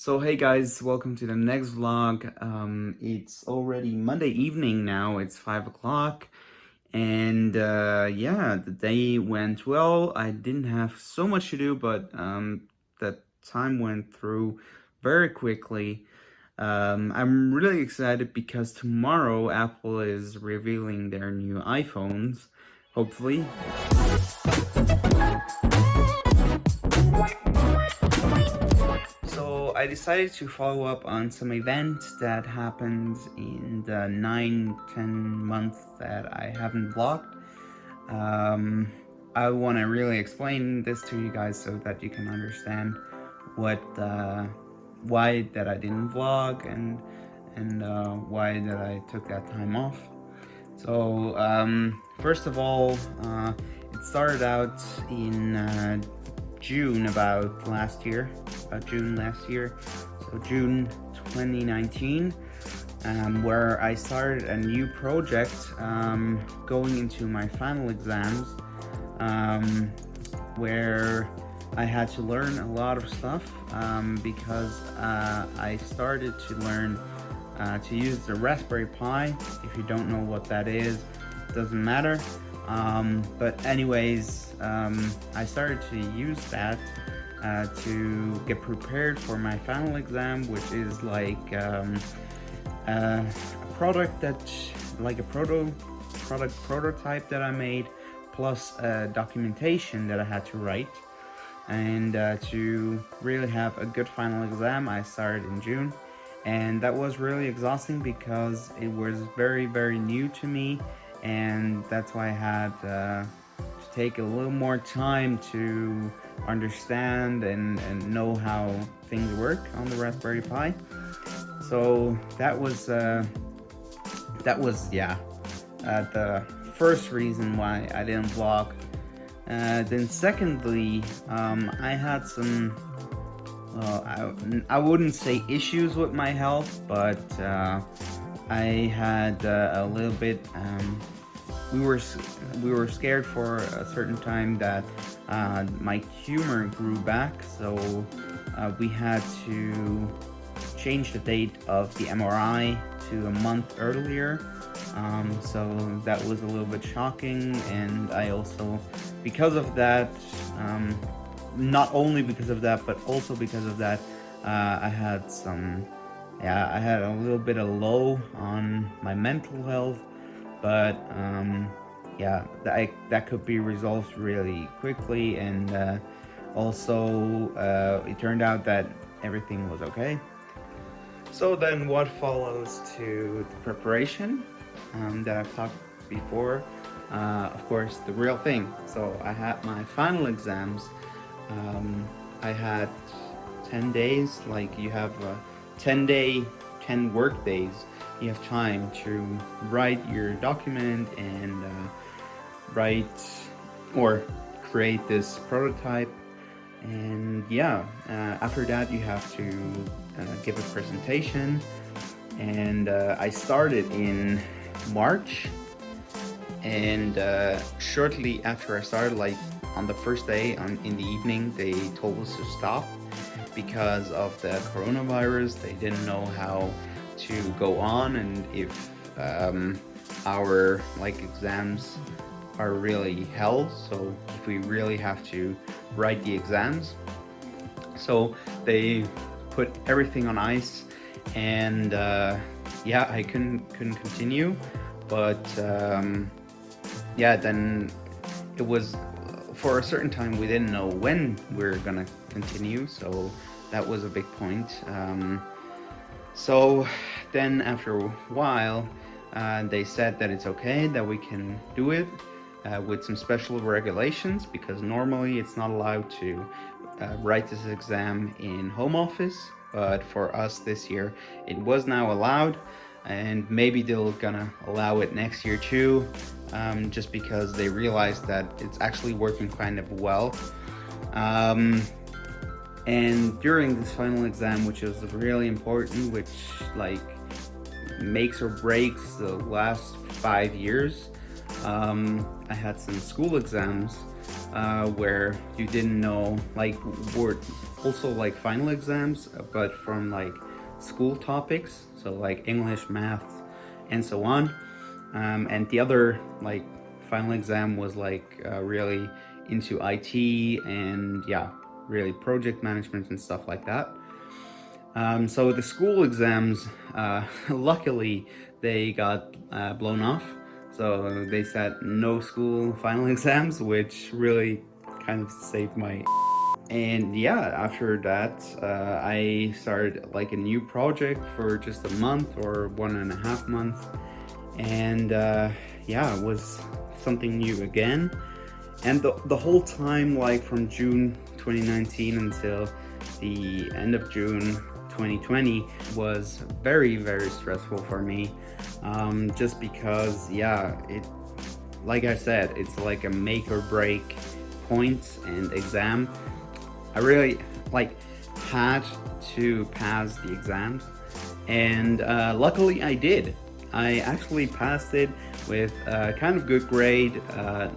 So hey guys, welcome to the next vlog. It's already Monday evening now, it's 5 o'clock, and yeah, the day went well. I didn't have so much to do, but the time went through very quickly. I'm really excited because tomorrow Apple is revealing their new iPhones, hopefully. So I decided to follow up on some events that happened in the 9-10 months that I haven't vlogged. Um, I want to really explain this to you guys so that you can understand what why that I didn't vlog and why that I took that time off. So first of all, it started out in June June last year, so June 2019, where I started a new project going into my final exams, where I had to learn a lot of stuff because I started to learn to use the Raspberry Pi. If you don't know what that is, it doesn't matter. But anyways, I started to use that to get prepared for my final exam, which is like a product that, like a prototype that I made, plus documentation that I had to write. And to really have a good final exam, I started in June, and that was really exhausting because it was very new to me, and that's why I had to take a little more time to understand and know how things work on the Raspberry Pi. So that was the first reason why I didn't vlog. Then secondly, I had some, I wouldn't say issues with my health, but I had a little bit, we were scared for a certain time that my tumor grew back, so we had to change the date of the MRI to a month earlier. So that was a little bit shocking, and I also, because of that, not only because of that, but also because of that, I had a little bit of low on my mental health, but yeah, that could be resolved really quickly, and also it turned out that everything was okay. So then what follows to the preparation that I've talked before? Of course, the real thing. So I had my final exams. I had 10 days, like you have 10 work days. You have time to write your document and write or create this prototype. And yeah, after that you have to give a presentation, and I started in March, and shortly after I started, like on the first day in the evening, they told us to stop because of the coronavirus. They didn't know how to go on, and if our exams are really held, so if we really have to write the exams. So they put everything on ice, and yeah, I couldn't continue, but yeah, then it was for a certain time. We didn't know when we were gonna continue, so that was a big point. So then after a while, they said that it's okay, that we can do it with some special regulations, because normally it's not allowed to write this exam in home office, but for us this year it was now allowed, and maybe they're gonna allow it next year too, just because they realized that it's actually working kind of well. And during this final exam, which is really important, which like makes or breaks the last 5 years, I had some school exams where you didn't know, like also like final exams, but from like school topics, so like English, math, and so on. And the other like final exam was like really into IT and yeah, really project management and stuff like that. So the school exams, luckily they got blown off. So they said no school final exams, which really kind of saved my. And yeah, after that, I started like a new project for just a month or 1.5 months. And yeah, it was something new again. And the whole time, like from June 2019 until the end of June 2020, was very, very stressful for me. Just because, yeah, like I said, it's like a make or break point and exam. I really like had to pass the exams, and luckily I did. I actually passed it with a kind of good grade,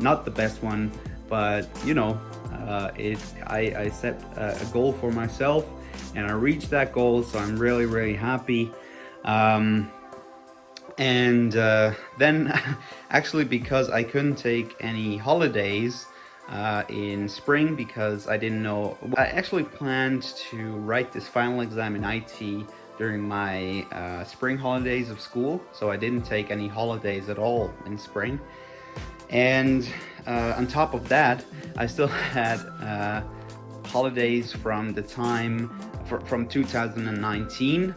not the best one, but you know, I set a goal for myself and I reached that goal, so I'm really, really happy. And then actually, because I couldn't take any holidays in spring, because I didn't know, I actually planned to write this final exam in IT during my spring holidays of school, so I didn't take any holidays at all in spring. And on top of that, I still had holidays from the time from 2019,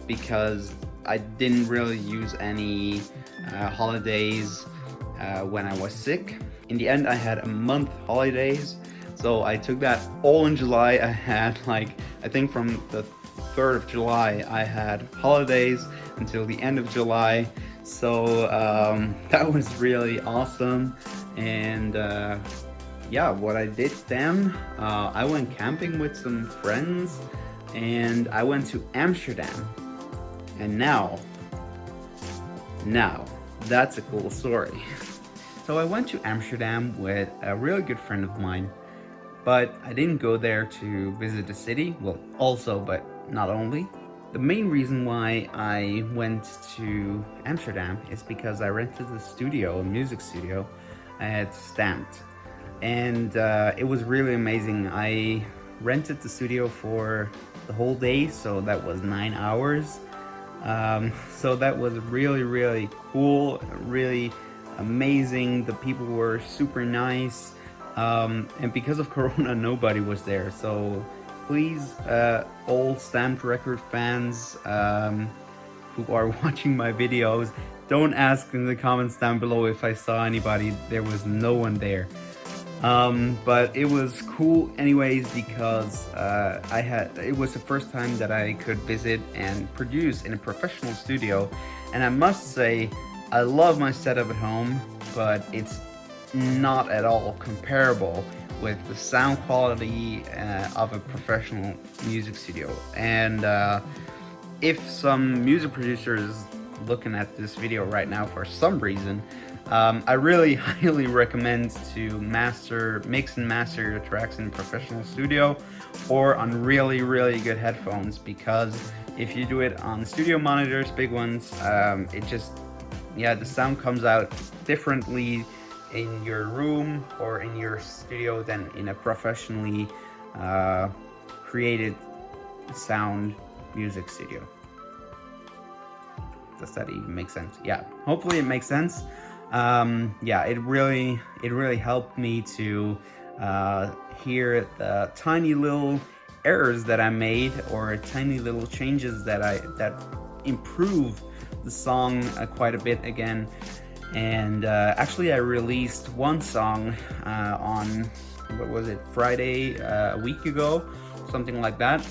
because I didn't really use any holidays when I was sick. In the end, I had a month holidays, so I took that all in July. I had like, I think from the 3rd of July, I had holidays until the end of July. So that was really awesome. And yeah, what I did then, I went camping with some friends and I went to Amsterdam. And now, that's a cool story. So I went to Amsterdam with a really good friend of mine, but I didn't go there to visit the city. Well, also, but not only. The main reason why I went to Amsterdam is because I rented a studio, a music studio at Stamped. And it was really amazing. I rented the studio for the whole day, so that was 9 hours. So that was really, really cool, really amazing. The people were super nice. And because of Corona, nobody was there. So please, all Stamped Record fans who are watching my videos, don't ask in the comments down below if I saw anybody. There was no one there. But it was cool anyways, because it was the first time that I could visit and produce in a professional studio. And I must say, I love my setup at home, but it's not at all comparable with the sound quality of a professional music studio. And if some music producer is looking at this video right now for some reason, I really highly recommend to mix and master your tracks in a professional studio or on really, really good headphones, because if you do it on studio monitors, big ones, it just, yeah, the sound comes out differently in your room or in your studio than in a professionally created sound music studio. Does that even make sense? Yeah, hopefully it makes sense. Yeah, it really helped me to hear the tiny little errors that I made, or tiny little changes that improve the song quite a bit again. And actually I released one song on, what was it, Friday, a week ago, something like that.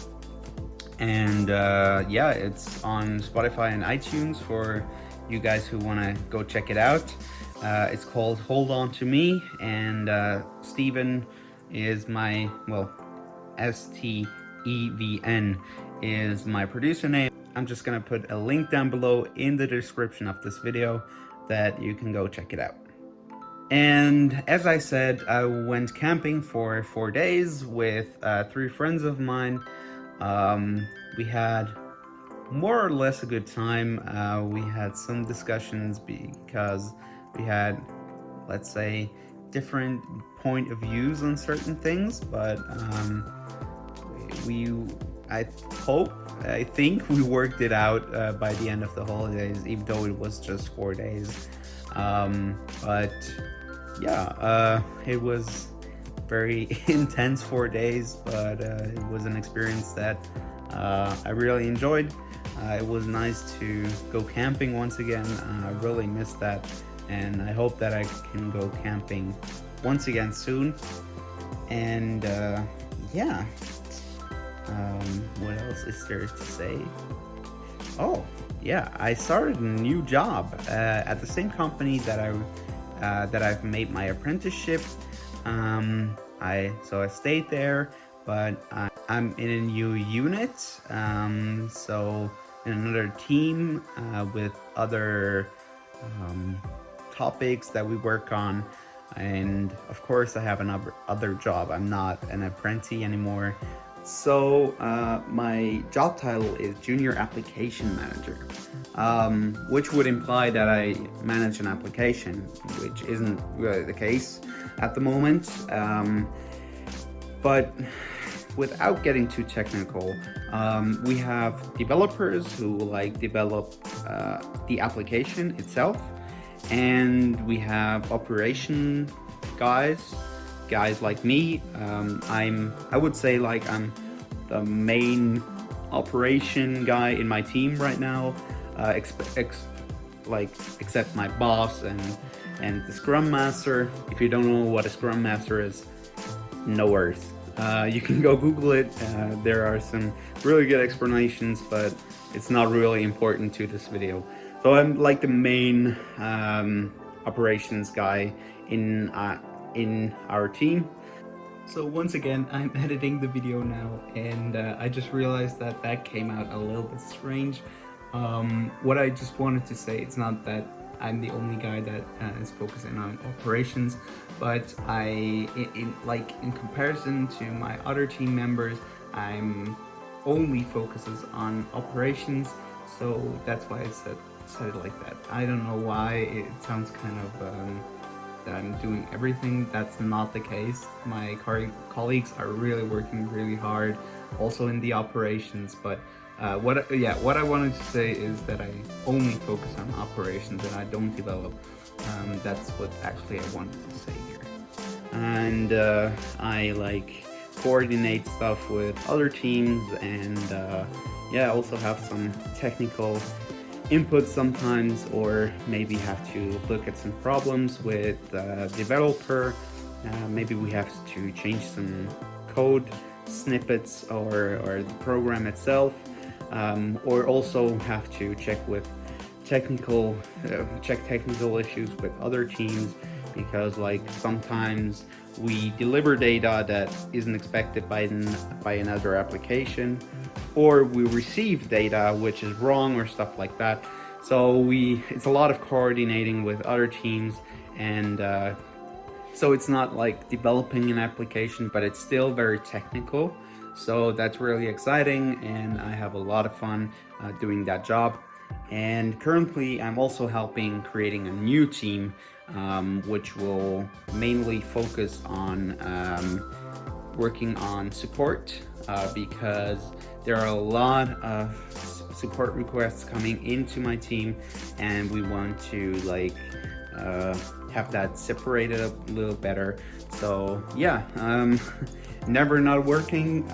And yeah, it's on Spotify and iTunes for you guys who want to go check it out. It's called Hold On To Me, and Steven is my, well, STEVN is my producer name. I'm just gonna put a link down below in the description of this video that you can go check it out. And as I said, I went camping for 4 days with 3 friends of mine. We had more or less a good time. We had some discussions because we had, let's say, different point of views on certain things, but we I hope, I think we worked it out by the end of the holidays, even though it was just 4 days. But yeah, it was very intense 4 days, but it was an experience that I really enjoyed. It was nice to go camping once again. I really missed that, and I hope that I can go camping once again soon. And yeah, what else is there to say? Oh, yeah, I started a new job at the same company that I've made my apprenticeship. I stayed there, but I'm in a new unit. So in another team with other topics that we work on, and of course I have another other job. I'm not an apprentice anymore. So my job title is Junior Application Manager, which would imply that I manage an application, which isn't really the case at the moment. But without getting too technical, we have developers who develop the application itself, and we have operation guys like me. I would say I'm the main operation guy in my team right now, except my boss and the Scrum Master. If you don't know what a Scrum Master is, no worries. You can go Google it. There are some really good explanations, but it's not really important to this video. So I'm like the main operations guy in our team. So once again, I'm editing the video now, and I just realized that came out a little bit strange. What I just wanted to say, it's not that I'm the only guy that is focusing on operations, but in comparison to my other team members, I'm only focuses on operations. So that's why I said it like that. I don't know why it sounds kind of that I'm doing everything. That's not the case. My colleagues are really working really hard, also in the operations. But what I wanted to say is that I only focus on operations and I don't develop. That's what actually I wanted to say here. And I coordinate stuff with other teams, and also have some technical input sometimes, or maybe have to look at some problems with the developer. Maybe we have to change some code snippets or the program itself, or also have to check technical issues with other teams, because sometimes we deliver data that isn't expected by another application, or we receive data which is wrong or stuff like that. So it's a lot of coordinating with other teams, and so it's not like developing an application, but it's still very technical. So that's really exciting, and I have a lot of fun doing that job. And currently I'm also helping creating a new team, which will mainly focus on working on support, because there are a lot of support requests coming into my team, and we want to have that separated a little better. So yeah, never not working.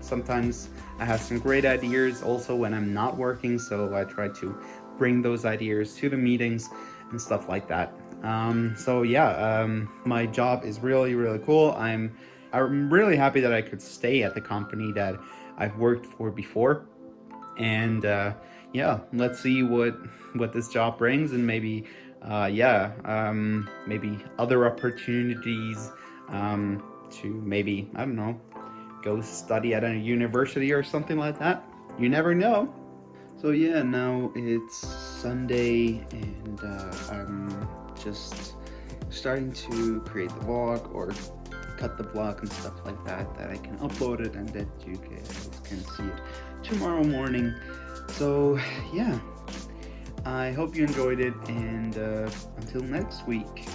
Sometimes I have some great ideas also when I'm not working, so I try to bring those ideas to the meetings and stuff like that. My job is really, really cool. I'm really happy that I could stay at the company that I've worked for before. And let's see what this job brings, and maybe maybe other opportunities to maybe, I don't know, go study at a university or something like that. You never know. So yeah, now it's Sunday, and I'm just starting to create the vlog or cut the vlog and stuff like that I can upload it and that you guys can see it tomorrow morning. So yeah, I hope you enjoyed it, and until next week,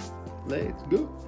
let's go.